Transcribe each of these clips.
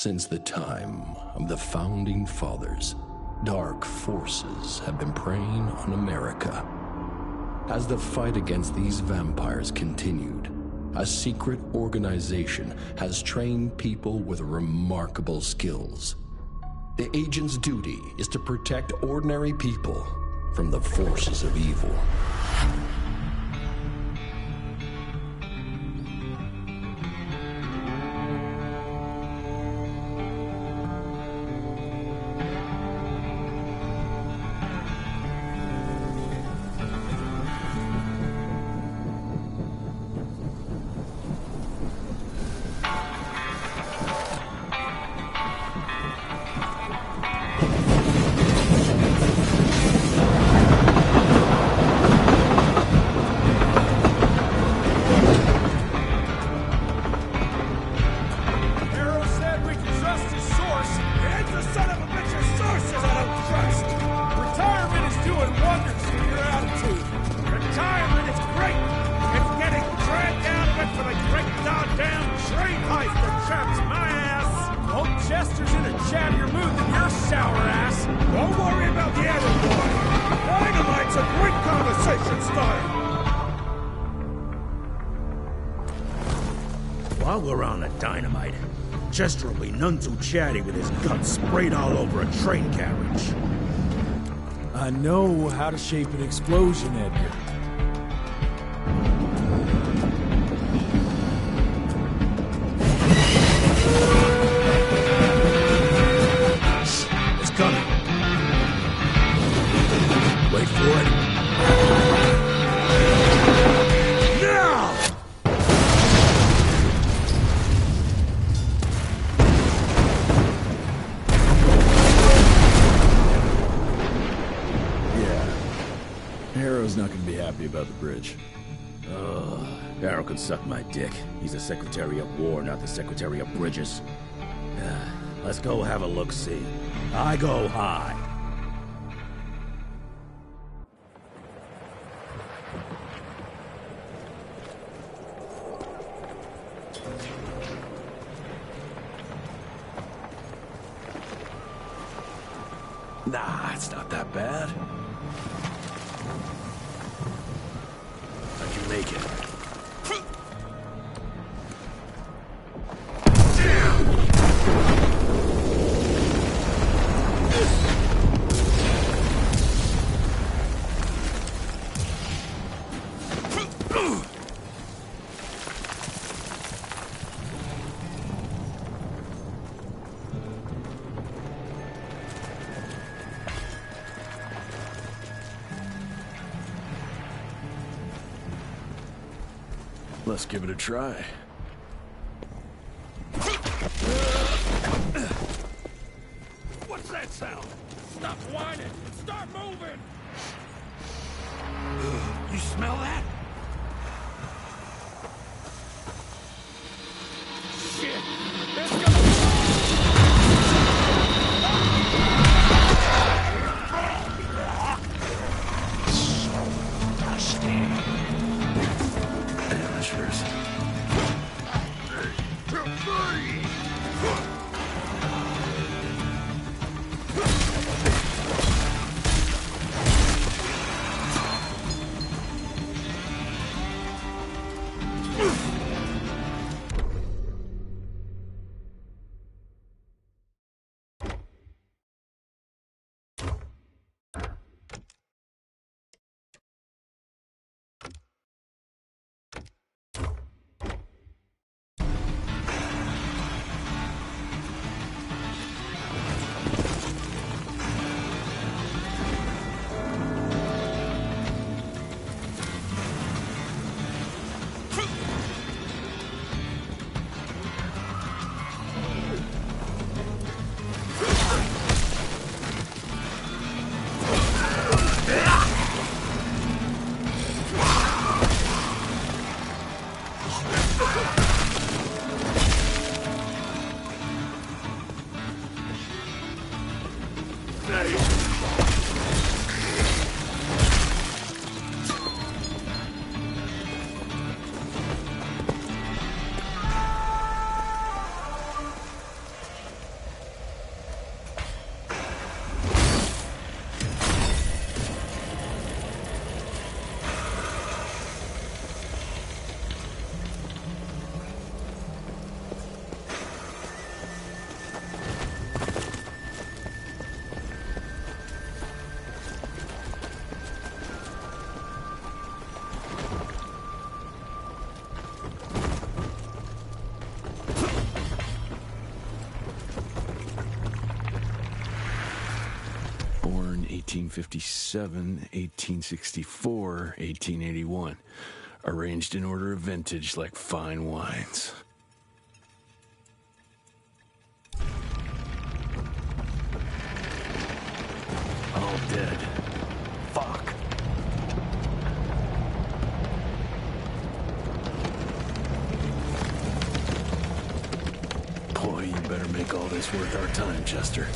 Since the time of the Founding Fathers, dark forces have been preying on America. As the fight against these vampires continued, a secret organization has trained people with remarkable skills. The agent's duty is to protect ordinary people from the forces of evil. While we're on the dynamite, Chester will be none too chatty with his guts sprayed all over a train carriage. I know how to shape an explosion, Edgar. It's coming. Wait for it. Harrow's not gonna be happy about the bridge. Harrow can suck my dick. He's the Secretary of War, not the Secretary of Bridges. Let's go have a look-see. I go high. Nah, it's not that bad. I can make it. Let's give it a try. What's that sound? Stop whining and start moving! You smell that? Shit! There's gonna... So dusty. Amateurs. 1857, 1864, 1881. Arranged in order of vintage like fine wines. All dead. Fuck. Boy, you better make all this worth our time, Chester.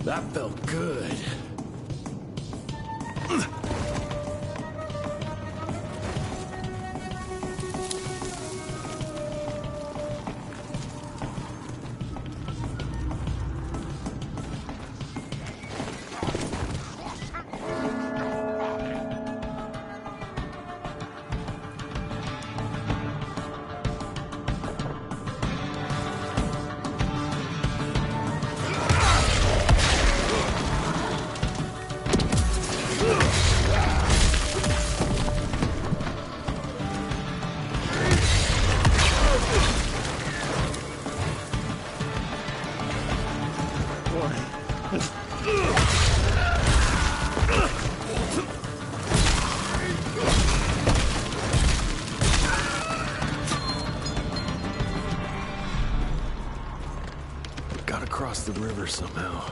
That felt good. Gotta cross the river somehow.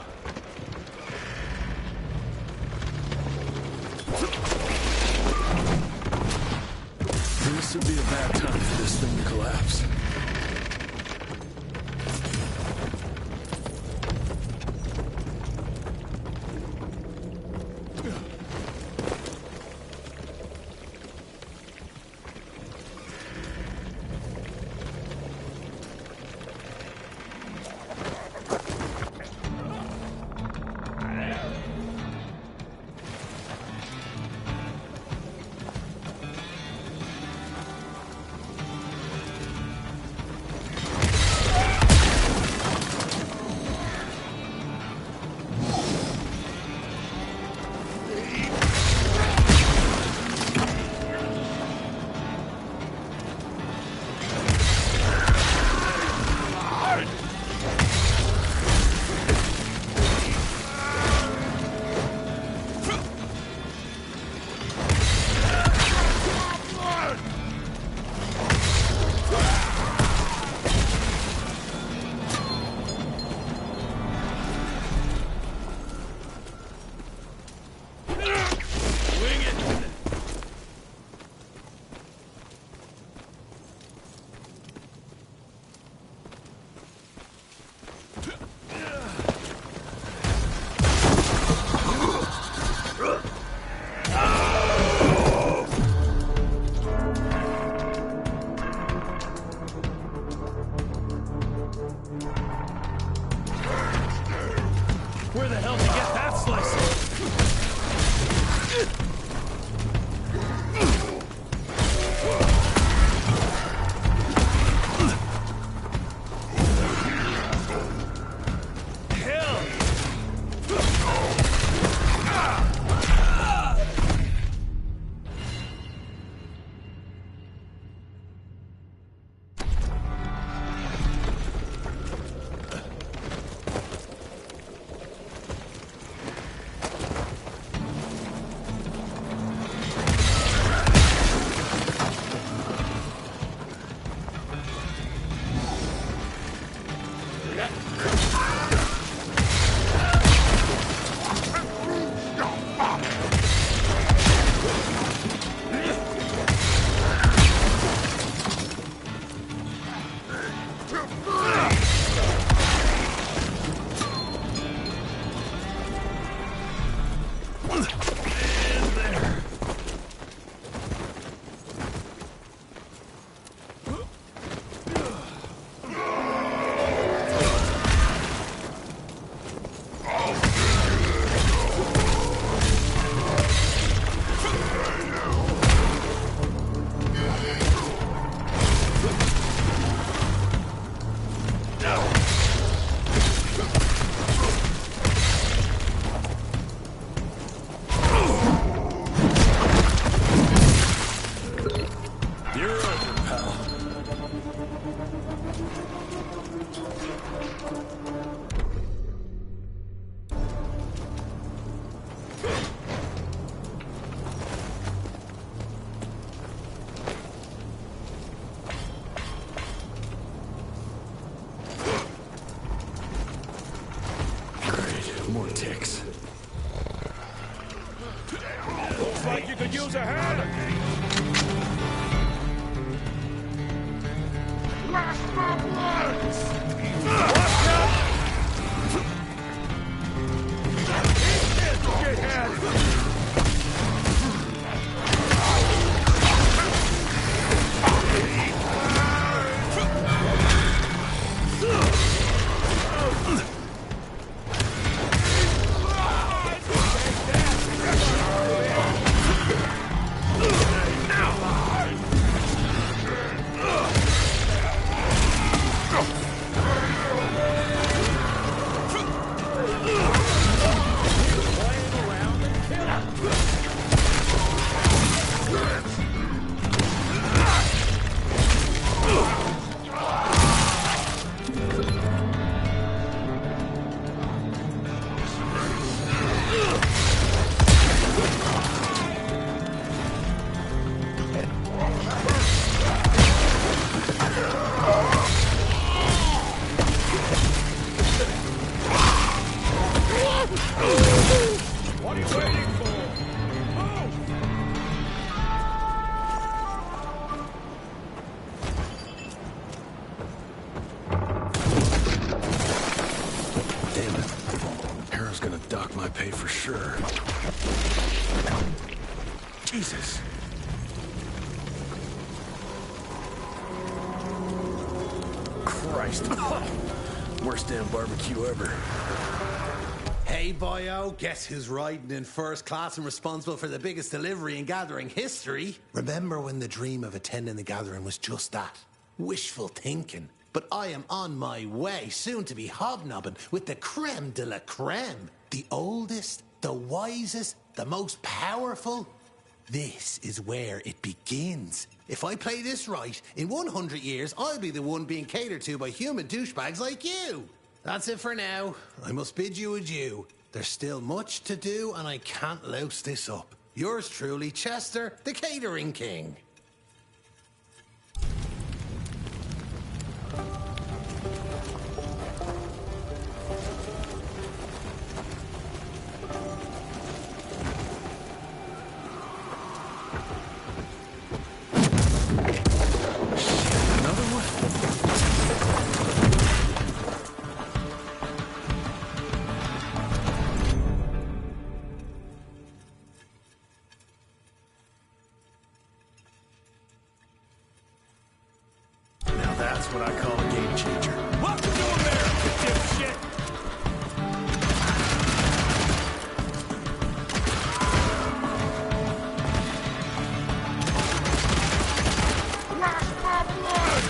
This would be a bad time for this thing to collapse. More ticks. Looks like you could use a hand. Blast my bloods! What are you waiting for? Move! Damn it. Harrow's gonna dock my pay for sure. Jesus. Christ. Worst damn barbecue ever. Hey, boyo, guess who's riding in first class and responsible for the biggest delivery in gathering history? Remember when the dream of attending the gathering was just that? Wishful thinking. But I am on my way, soon to be hobnobbing with the creme de la creme. The oldest, the wisest, the most powerful. This is where it begins. If I play this right, in 100 years, I'll be the one being catered to by human douchebags like you. That's it for now. I must bid you adieu. There's still much to do, and I can't louse this up. Yours truly, Chester, the Catering King. That's what I call a game changer. Welcome to America, dipshit! Blast my blood!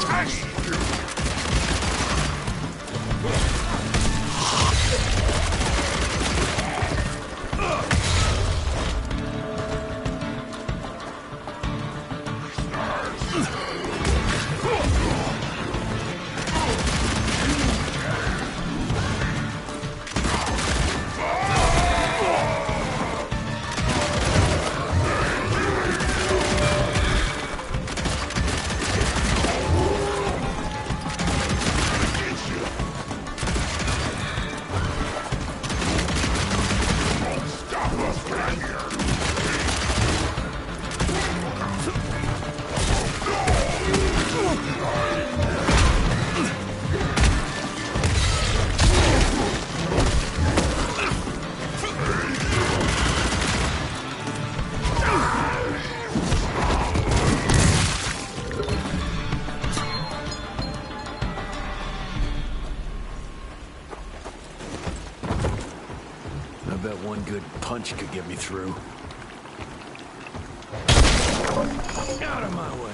Test you! bet one good punch could get me through. Out of my way.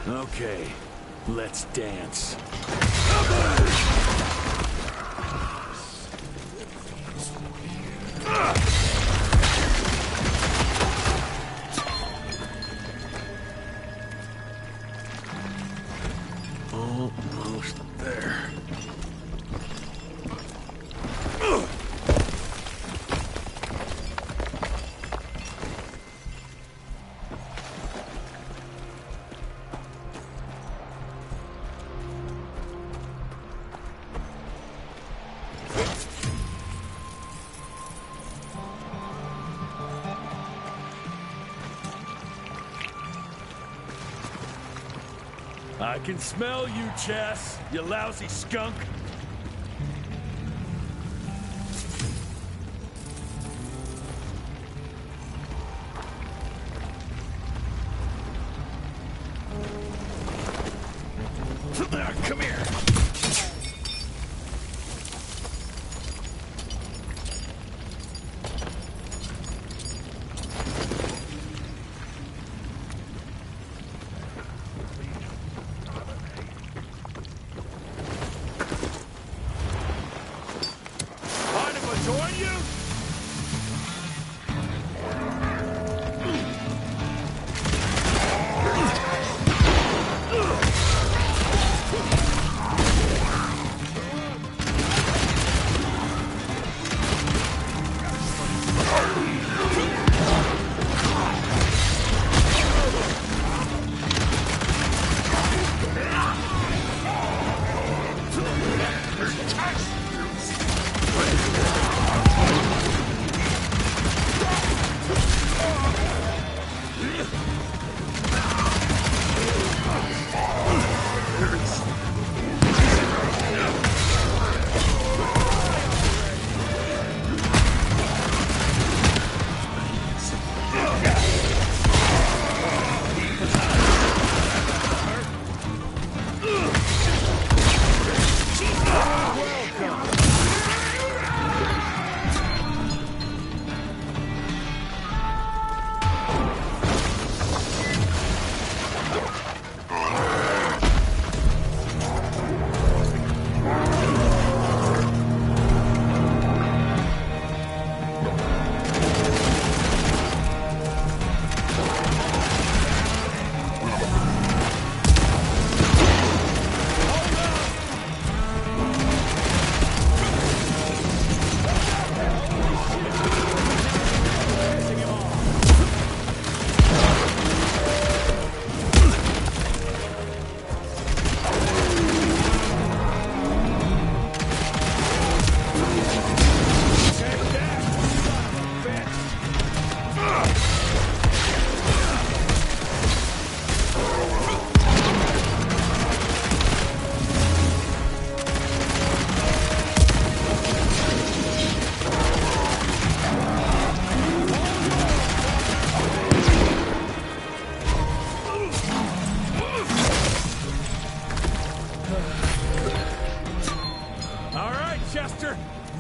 Okay, let's dance. Almost there. I can smell you, Chess, you lousy skunk. Come here. Join you?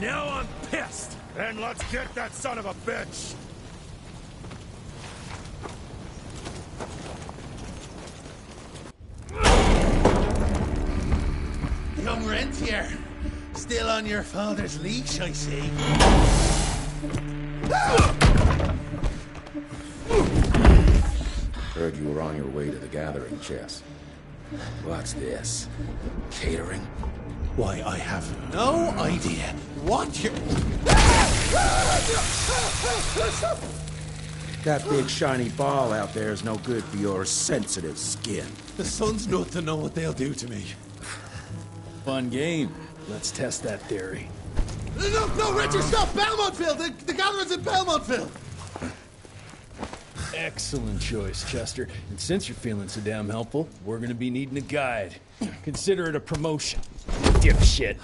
Now I'm pissed! Then let's get that son of a bitch! Young rentier, still on your father's leash, I see. Heard you were on your way to the gathering, Chess. What's this? Catering? Why, I have no idea what you're... That big shiny ball out there is no good for your sensitive skin. The sun's not to know what they'll do to me. Fun game. Let's test that theory. No, Richard, stop! Belmontville! The gathering's in Belmontville! Excellent choice, Chester. And since you're feeling so damn helpful, we're gonna be needing a guide. Consider it a promotion. Dipshit.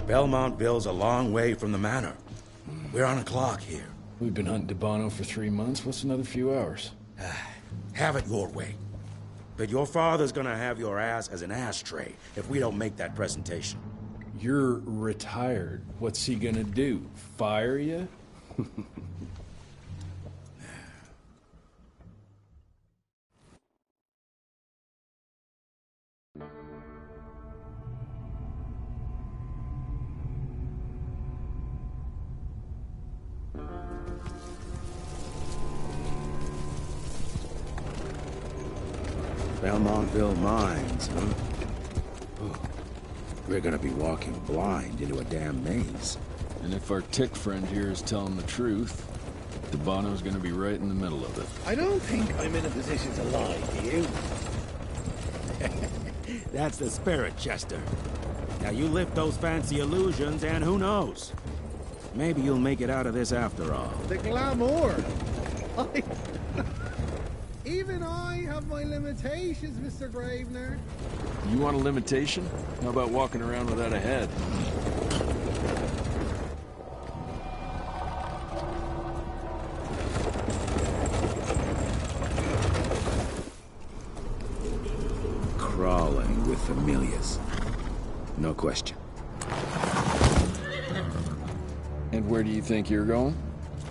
Belmontville's a long way from the manor. We're on a clock here. We've been hunting Debano for 3 months. What's another few hours? Have it your way. But your father's gonna have your ass as an ashtray if we don't make that presentation. You're retired. What's he gonna do? Fire you? Belmontville Mines, huh? Oh, we're gonna be walking blind into a damn maze. And if our tick friend here is telling the truth, Debano's gonna be right in the middle of it. I don't think I'm in a position to lie, do you? That's the spirit, Chester. Now you lift those fancy illusions, and who knows? Maybe you'll make it out of this after all. The glamour! Even I have my limitations, Mr. Gravener. You want a limitation? How about walking around without a head? Crawling with familiars. No question. And where do you think you're going?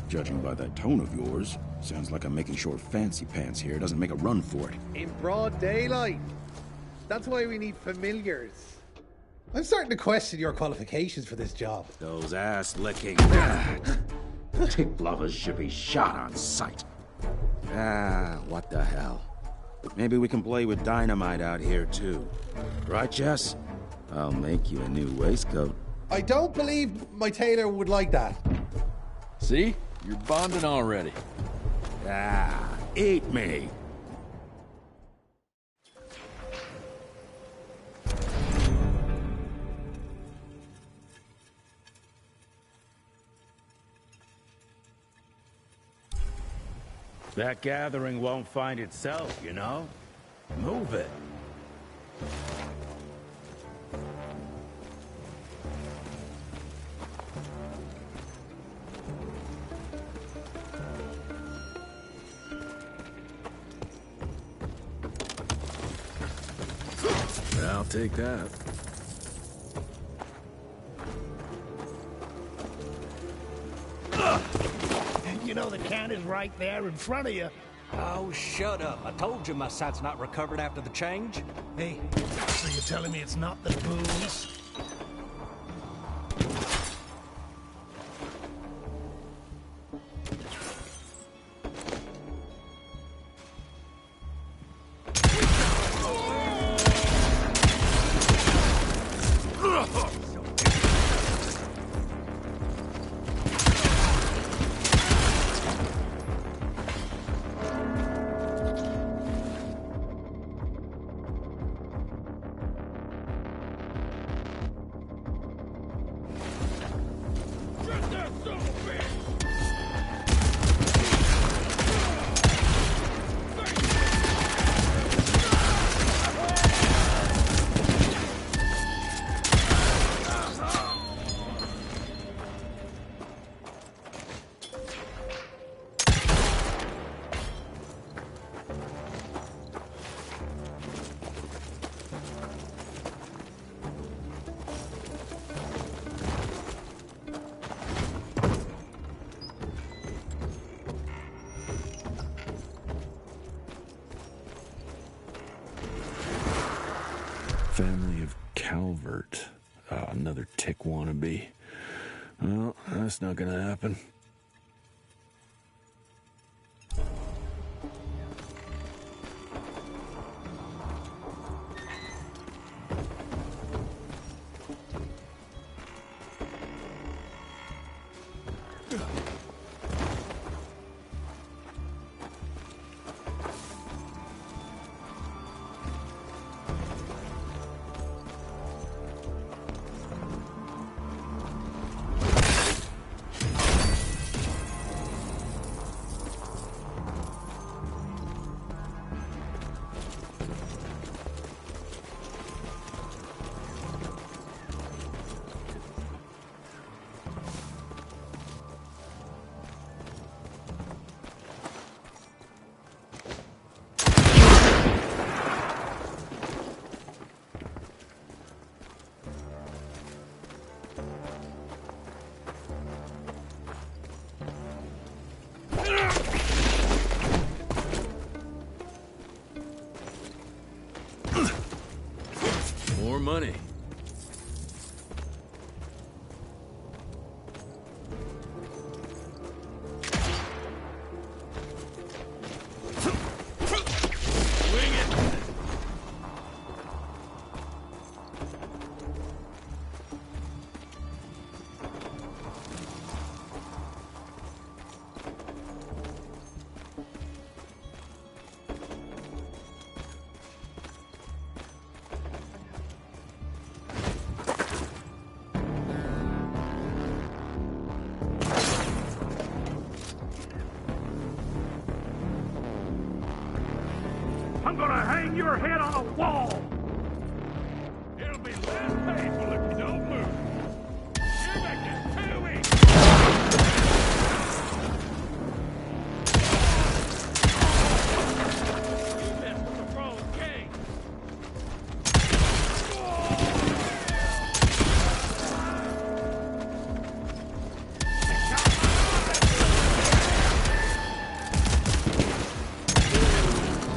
Judging by that tone of yours, sounds like I'm making short fancy pants here. Doesn't make a run for it. In broad daylight. That's why we need familiars. I'm starting to question your qualifications for this job. Those ass-licking tip lovers should be shot on sight. What the hell? Maybe we can play with dynamite out here, too. Right, Jess? I'll make you a new waistcoat. I don't believe my tailor would like that. See? You're bonding already. Eat me! That gathering won't find itself, you know? Move it. I'll take that. You know the can is right there in front of you. Oh, shut up. I told you my sight's not recovered after the change. Hey, so you're telling me it's not the booze? Family of Calvert. Another tick wannabe. Well, that's not gonna happen. money. I'm gonna hang your head on a wall! It'll be less painful if you don't move. You're making it too easy! You messed with the wrong game!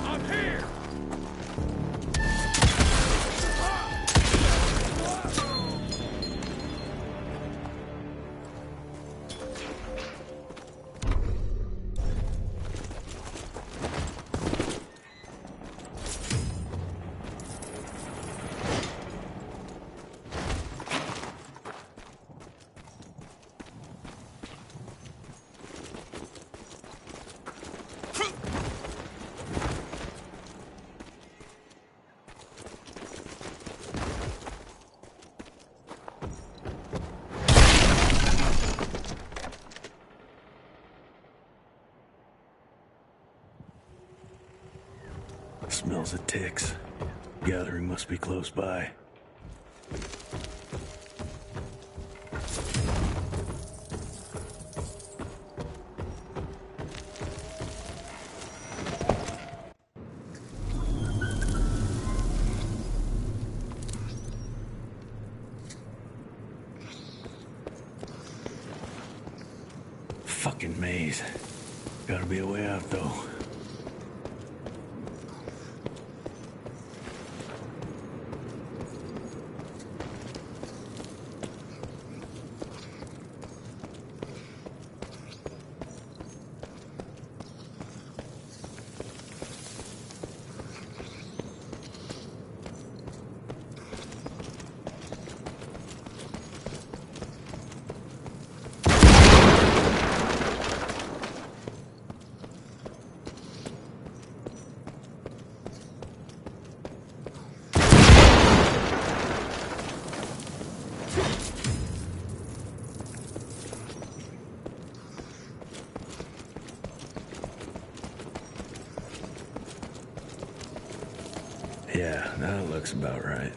I'm here! Smells of ticks. Gathering must be close by. Fucking maze. Gotta be a way out, though. Yeah, that looks about right.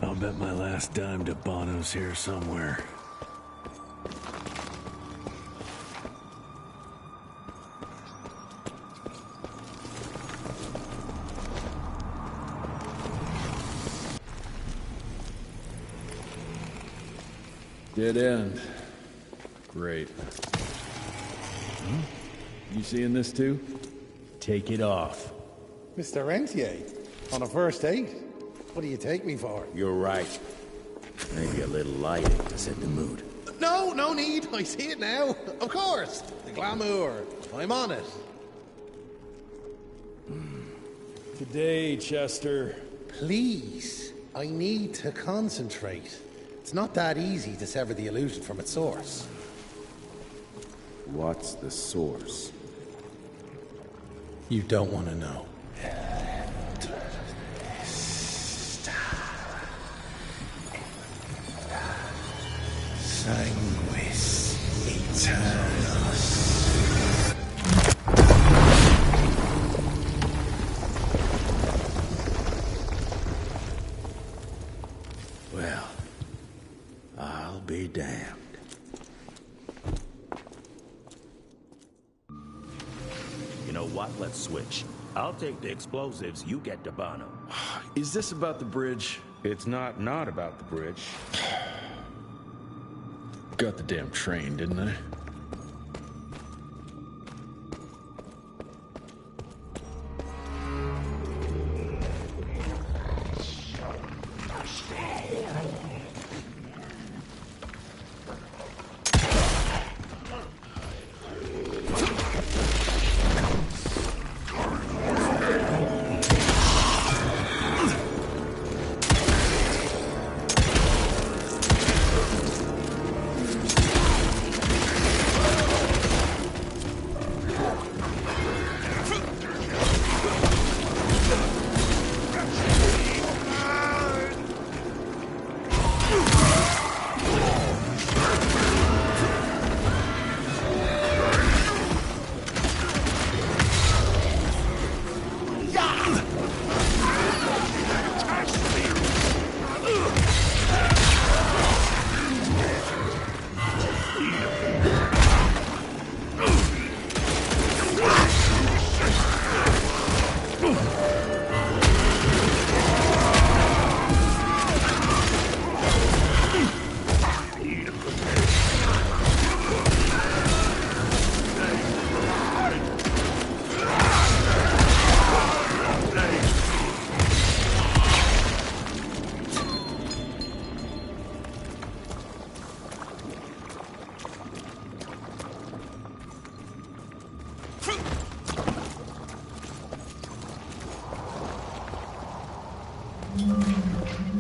I'll bet my last dime to Bono's here somewhere. Dead end. Great. You seeing this too? Take it off. Mr. Rentier, on a first date? What do you take me for? You're right. Maybe a little lighting to set the mood. No, no need. I see it now. Of course. The glamour. I'm on it. Good day, Chester. Please, I need to concentrate. It's not that easy to sever the illusion from its source. What's the source? You don't want to know. Sanguis Eternus. Well, I'll be damned. You know what? Let's switch. I'll take the explosives, you get Dabano. Is this about the bridge? It's not about the bridge. Got the damn train, didn't I?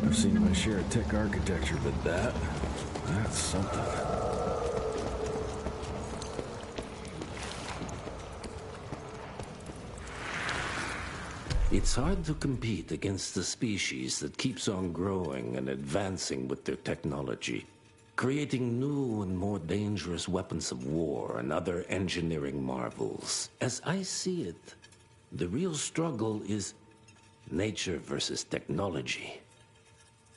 I've seen my share of tech architecture, but that's something. It's hard to compete against the species that keeps on growing and advancing with their technology, creating new and more dangerous weapons of war and other engineering marvels. As I see it, the real struggle is nature versus technology.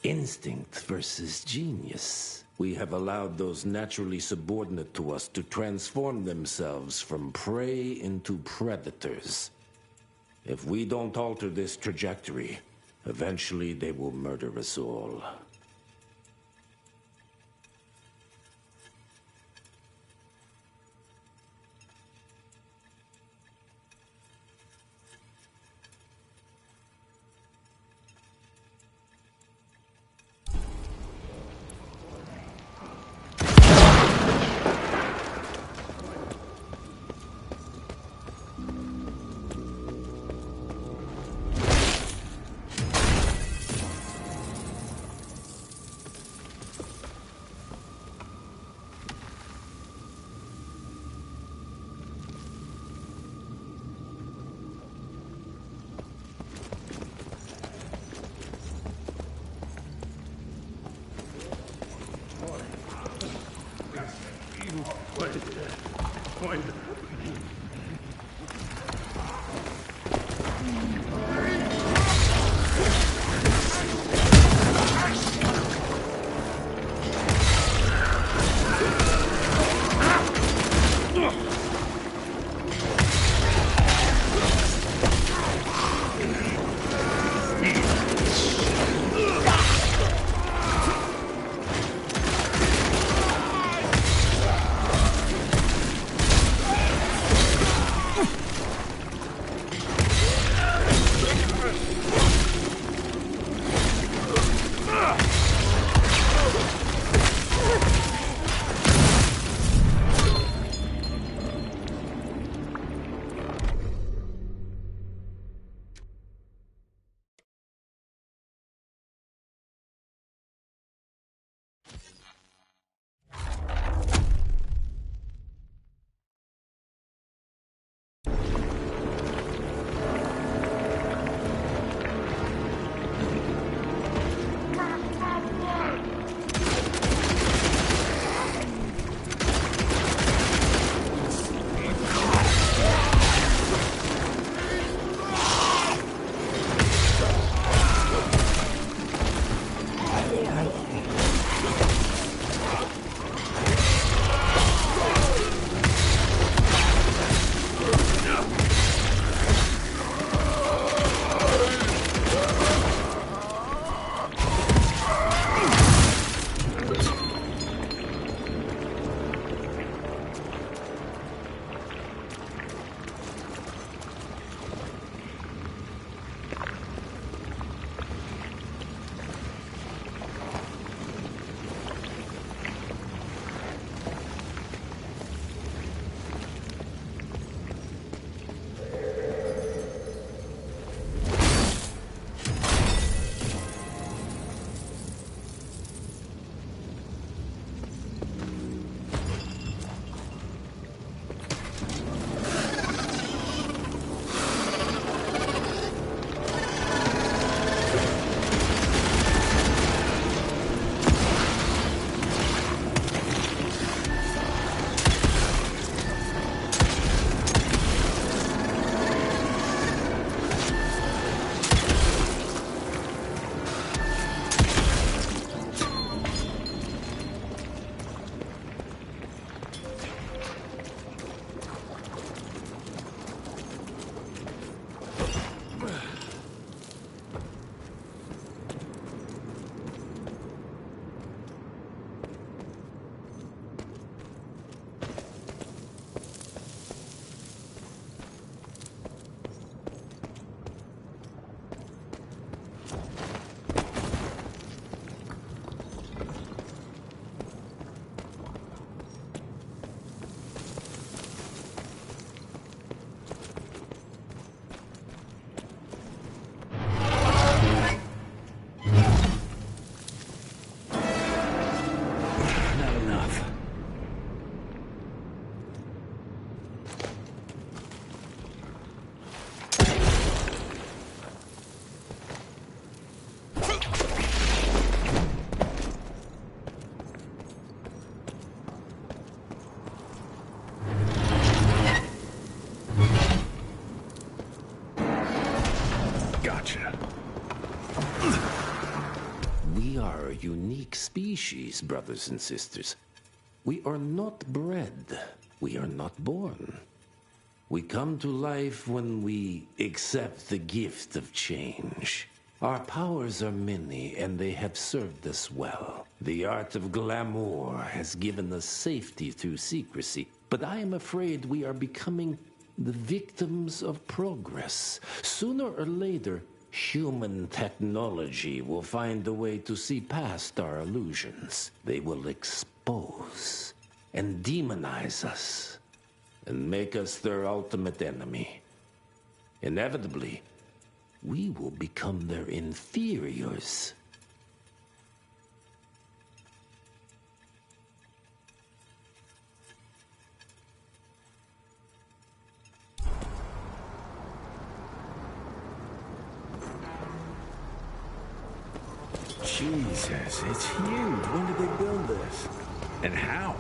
Instinct versus genius. We have allowed those naturally subordinate to us to transform themselves from prey into predators. If we don't alter this trajectory, eventually they will murder us all. Gotcha. We are a unique species, brothers and sisters. We are not bred. We are not born. We come to life when we accept the gift of change. Our powers are many, and they have served us well. The art of glamour has given us safety through secrecy, but I am afraid we are becoming the victims of progress. Sooner or later, human technology will find a way to see past our illusions. They will expose and demonize us and make us their ultimate enemy. Inevitably, we will become their inferiors. Jesus, it's huge. When did they build this? And how?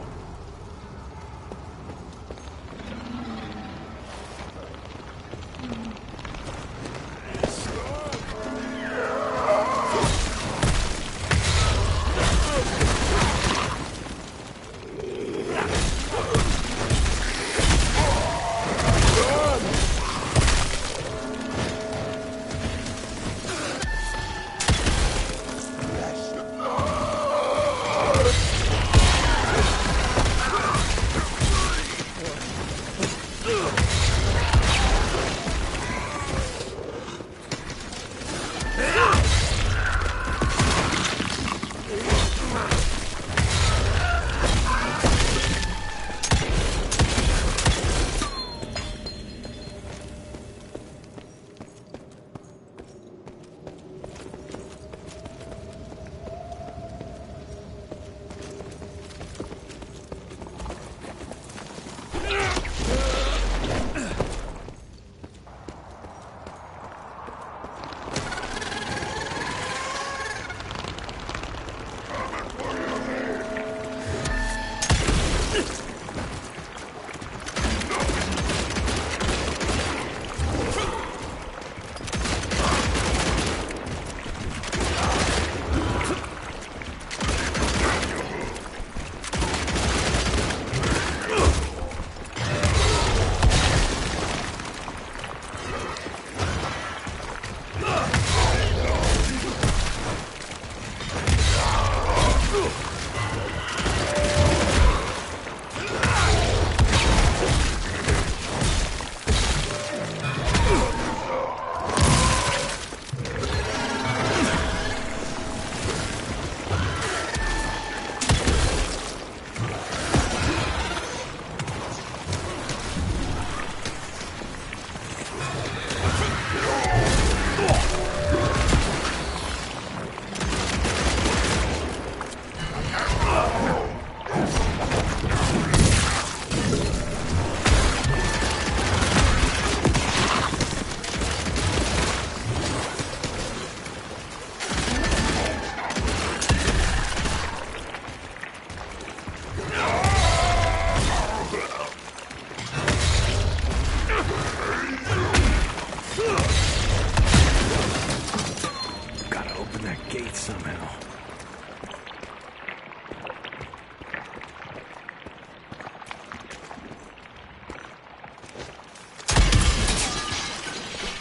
Somehow.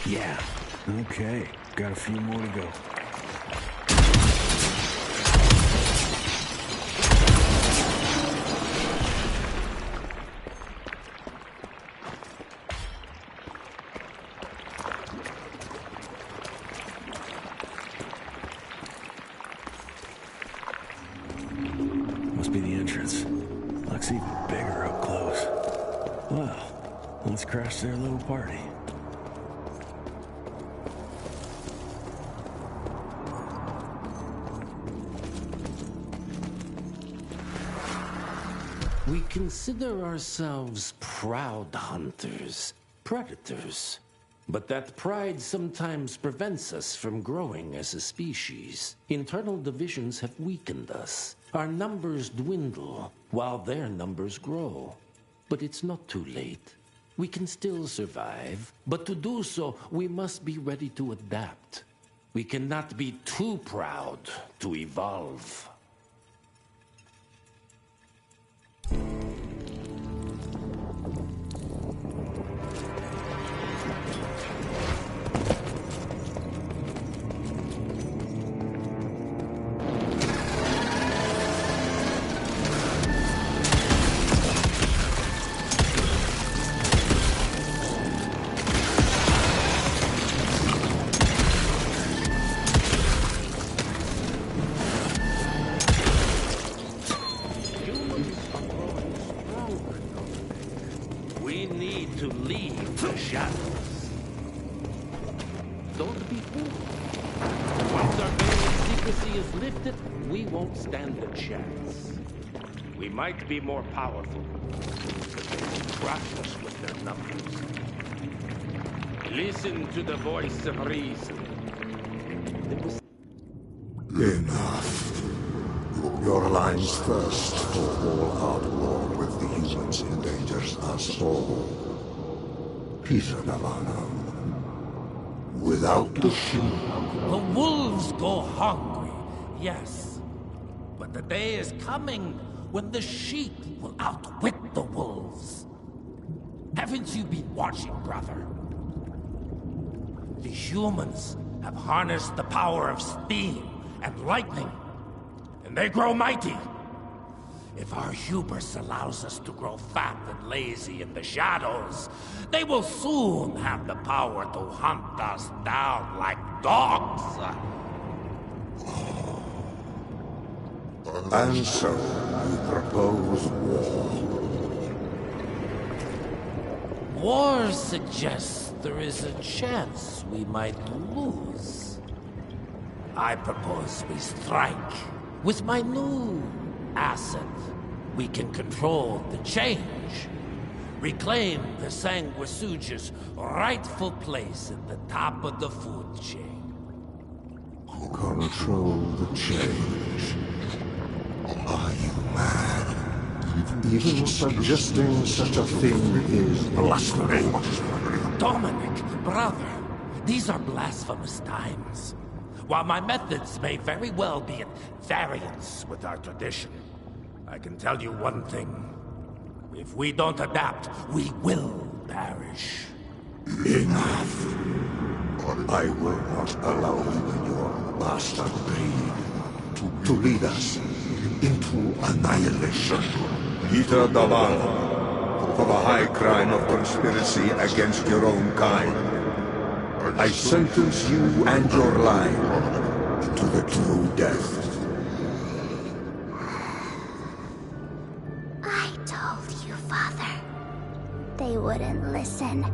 Yeah. Okay. Got a few more to go. Must be the entrance. Looks even bigger up close. Well, let's crash their little party. We consider ourselves proud hunters, predators. But that pride sometimes prevents us from growing as a species. Internal divisions have weakened us. Our numbers dwindle while their numbers grow. But it's not too late. we can still survive, but to do so, we must be ready to adapt. We cannot be too proud to evolve. Stand a chance. We might be more powerful, but they will crush us with their numbers. Listen to the voice of reason. Enough. Your line's thirst for all-out war with the humans endangers us all. Peter Navarro. Without the sheep. The wolves go hungry, yes. But the day is coming when the sheep will outwit the wolves. Haven't you been watching, brother? The humans have harnessed the power of steam and lightning, and they grow mighty. If our hubris allows us to grow fat and lazy in the shadows, they will soon have the power to hunt us down like dogs. And so, you propose war. War suggests there is a chance we might lose. I propose we strike. With my new asset, we can control the change. Reclaim the Sanguisuja's rightful place at the top of the food chain. Control the change. Are you mad? Even suggesting such a thing is blasphemy. Dominic, brother, these are blasphemous times. While my methods may very well be at variance with our tradition, I can tell you one thing. If we don't adapt, we will perish. Enough. I will not allow you and your bastard breed to lead us into annihilation. Peter Navarro, for the high crime of conspiracy against your own kind, I sentence you and your line to the true death. I told you, Father. They wouldn't listen.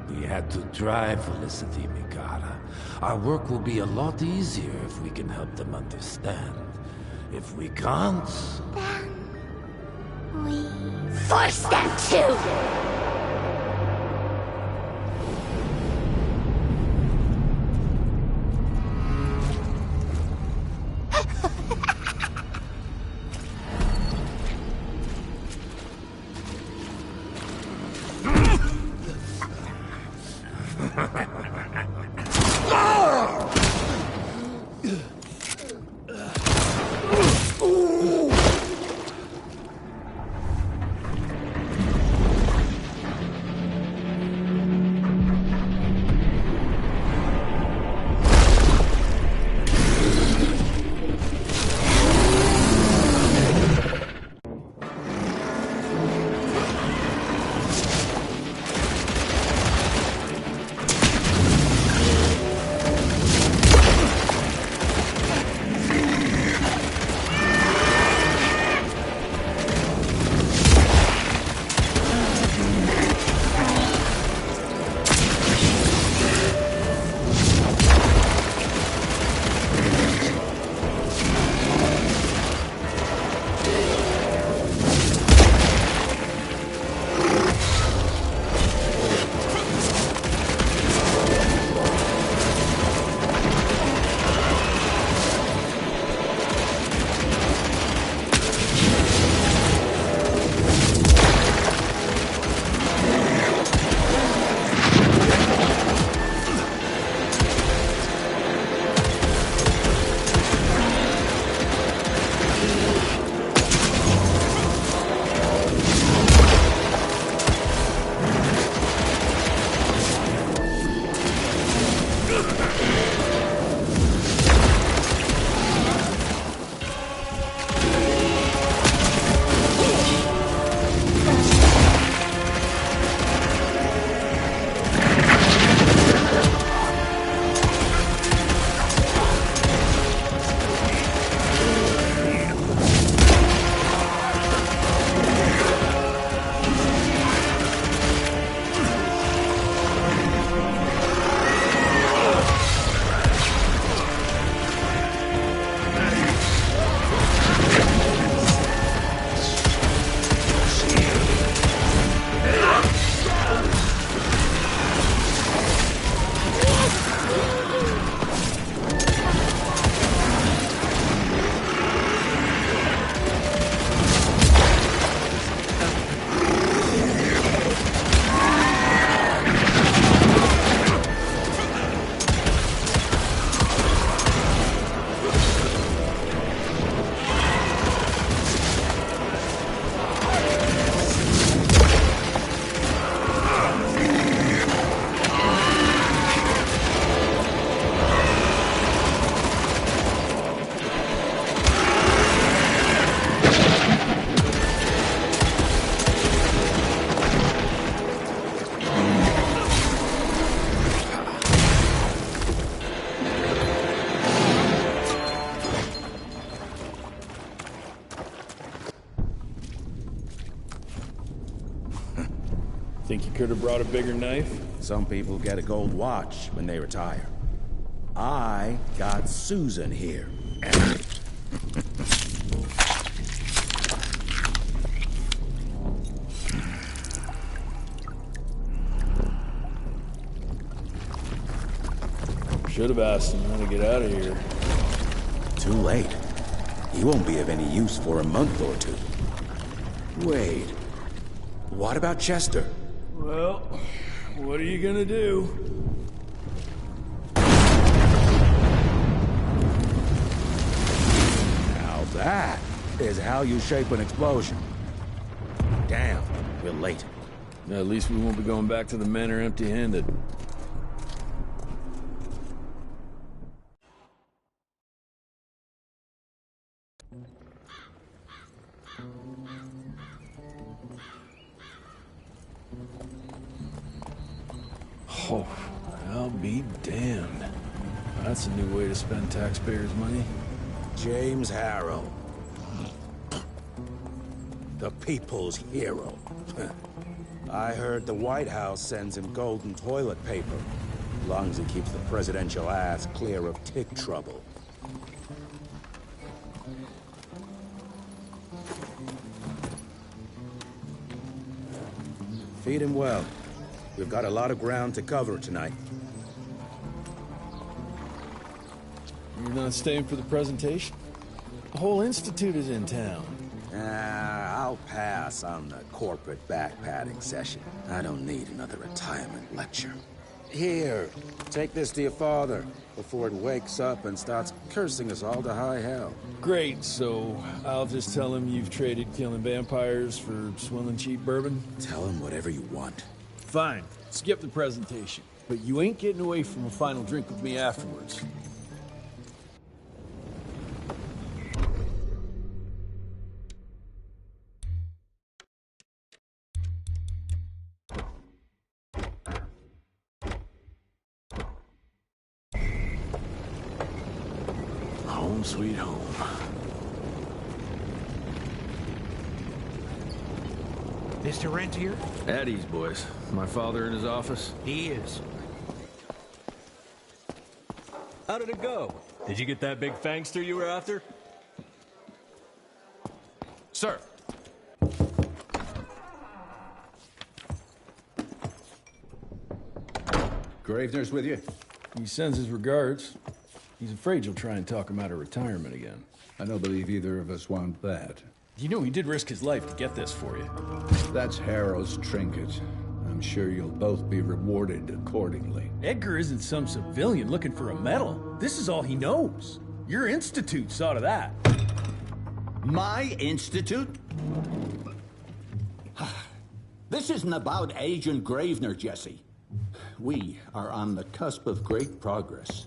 We had to try, Felicity Mikata. Our work will be a lot easier if we can help them understand. If we can't... Then... we... force them to! Think you could have brought a bigger knife? Some people get a gold watch when they retire. I got Susan here. Should have asked him how to get out of here. Too late. He won't be of any use for a month or two. Wait. What about Chester? Well, what are you gonna do? Now that is how you shape an explosion. Damn, we're late. At least we won't be going back to the manor empty-handed. Oh, I'll be damned. That's a new way to spend taxpayers' money. James Harrow. The people's hero. I heard the White House sends him golden toilet paper. As long as he keeps the presidential ass clear of tick trouble. Feed him well. We've got a lot of ground to cover tonight. You're not staying for the presentation? The whole institute is in town. I'll pass on the corporate backpatting session. I don't need another retirement lecture. Here, take this to your father before it wakes up and starts cursing us all to high hell. Great, so I'll just tell him you've traded killing vampires for swilling cheap bourbon? Tell him whatever you want. Fine, skip the presentation. But you ain't getting away from a final drink with me afterwards. Home sweet home. Mr. Rentier? At ease, boys. My father in his office? He is. How did it go? Did you get that big fangster you were after? Sir. Gravener's with you? He sends his regards. He's afraid you'll try and talk him out of retirement again. I don't believe either of us want that. You know he did risk his life to get this for you. That's Harrow's trinket. I'm sure you'll both be rewarded accordingly. Edgar isn't some civilian looking for a medal. This is all he knows. Your institute saw to that. My institute? This isn't about Agent Gravener, Jesse. we are on the cusp of great progress.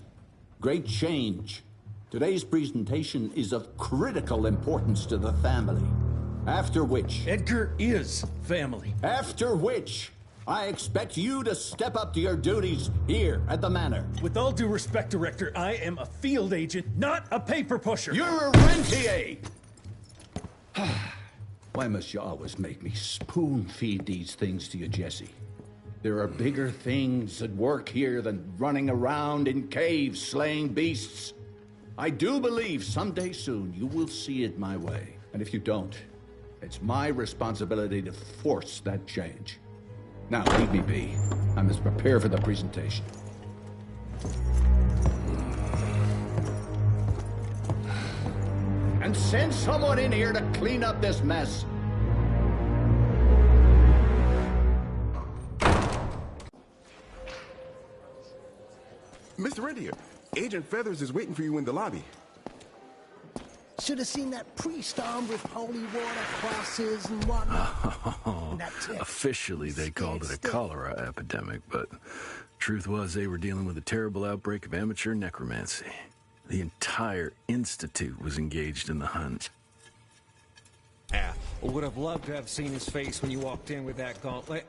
Great change. Today's presentation is of critical importance to the family. After which... Edgar is family. After which, I expect you to step up to your duties here at the Manor. With all due respect, Director, I am a field agent, not a paper pusher. You're a rentier! Why must you always make me spoon-feed these things to you, Jesse? There are bigger things at work here than running around in caves slaying beasts. I do believe someday soon you will see it my way. And if you don't, it's my responsibility to force that change. Now, leave me be. I must prepare for the presentation. And send someone in here to clean up this mess. Mr. Rentier, Agent Feathers is waiting for you in the lobby. Should have seen that priest armed with holy water crosses and whatnot. Officially, they called it a cholera epidemic, but truth was they were dealing with a terrible outbreak of amateur necromancy. The entire institute was engaged in the hunt. Ah, would have loved to have seen his face when you walked in with that gauntlet.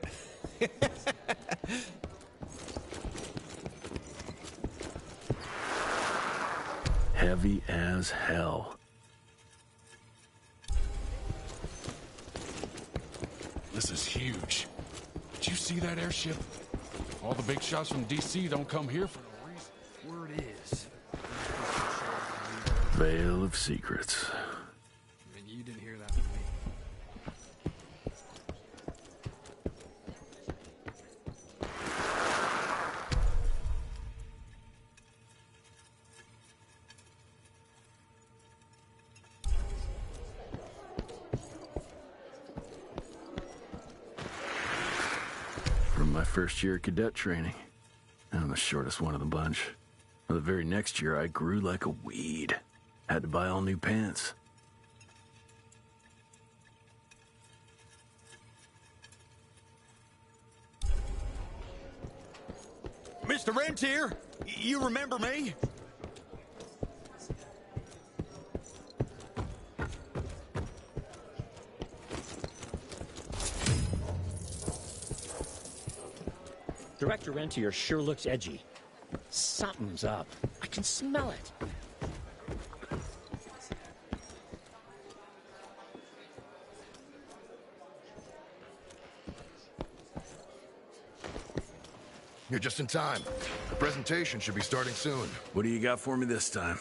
Heavy as hell. This is huge. Did you see that airship? All the big shots from DC don't come here for no reason. Word is. Veil of Secrets. I mean, you didn't hear that from me. From my first year of cadet training. I'm the shortest one of the bunch. The very next year, I grew like a weed. Had to buy all new pants. Mr. Rentier, you remember me? Director Rentier sure looks edgy. Something's up. I can smell it. You're just in time. The presentation should be starting soon. What do you got for me this time?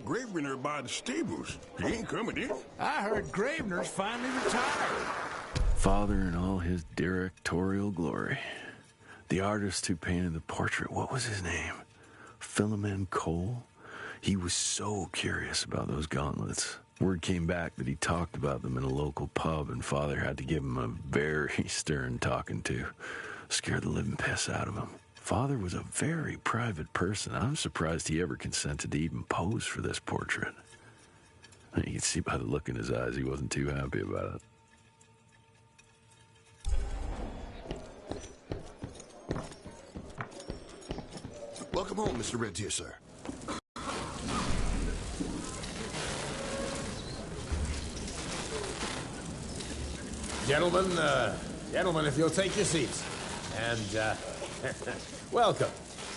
Gravener by the stables. He ain't coming in. I heard Gravener's finally retired. Father in all his directorial glory. The artist who painted the portrait, what was his name? Philomen Cole? He was so curious about those gauntlets. Word came back that he talked about them in a local pub, and Father had to give him a very stern talking to. Scared the living piss out of him. Father was a very private person. I'm surprised he ever consented to even pose for this portrait. You can see by the look in his eyes he wasn't too happy about it. Welcome home, Mr. Rentier, sir. Gentlemen, if you'll take your seats. And, welcome.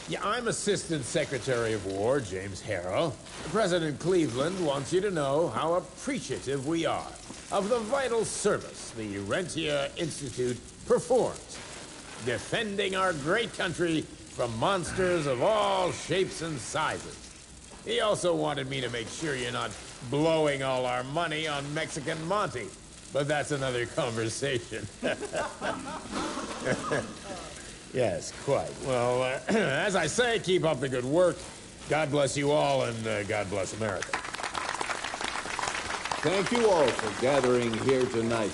Yeah, I'm Assistant Secretary of War, James Harrow. President Cleveland wants you to know how appreciative we are of the vital service the Rentier Institute performs, defending our great country from monsters of all shapes and sizes. He also wanted me to make sure you're not blowing all our money on Mexican Monty, but that's another conversation. Yes, quite. Well, as I say, keep up the good work. God bless you all, and God bless America. Thank you all for gathering here tonight.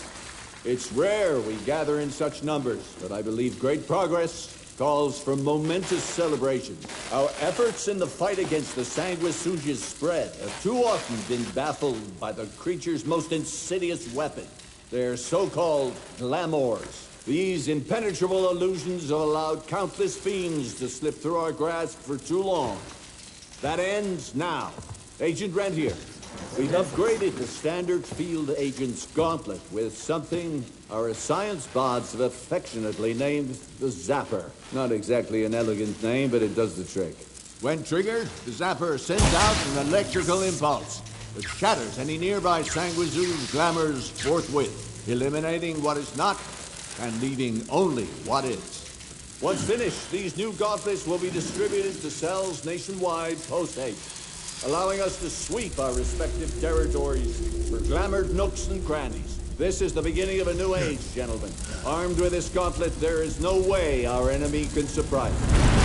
It's rare we gather in such numbers, but I believe great progress calls for momentous celebration. Our efforts in the fight against the sanguisuga's spread have too often been baffled by the creature's most insidious weapon, their so-called glamours. These impenetrable illusions have allowed countless fiends to slip through our grasp for too long. That ends now. Agent Rentier, we've upgraded the standard field agent's gauntlet with something our science bots have affectionately named the Zapper. Not exactly an elegant name, but it does the trick. When triggered, the Zapper sends out an electrical impulse that shatters any nearby sanguisuga's glamours forthwith, eliminating what is not and leaving only what is. Once finished, these new gauntlets will be distributed to cells nationwide post-haste, allowing us to sweep our respective territories for glamoured nooks and crannies. This is the beginning of a new age, gentlemen. Armed with this gauntlet, there is no way our enemy can surprise us.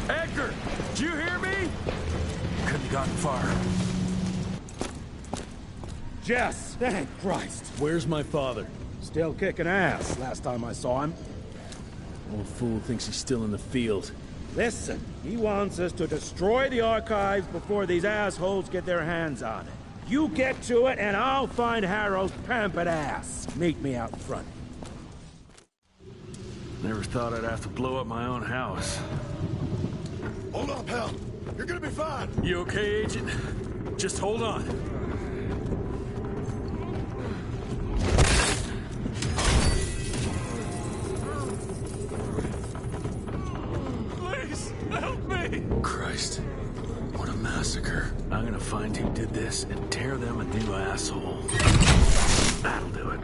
Edgar! Did you hear me? Couldn't have gotten far. Jess! Thank Christ! Where's my father? Still kicking ass, last time I saw him. Old fool thinks he's still in the field. Listen, he wants us to destroy the archives before these assholes get their hands on it. You get to it, and I'll find Harrow's pampered ass. Meet me out front. Never thought I'd have to blow up my own house. Hold on, pal. You're gonna be fine. You okay, Agent? Just hold on. Please, help me! Christ. What a massacre. I'm gonna find who did this and tear them a new asshole. That'll do it.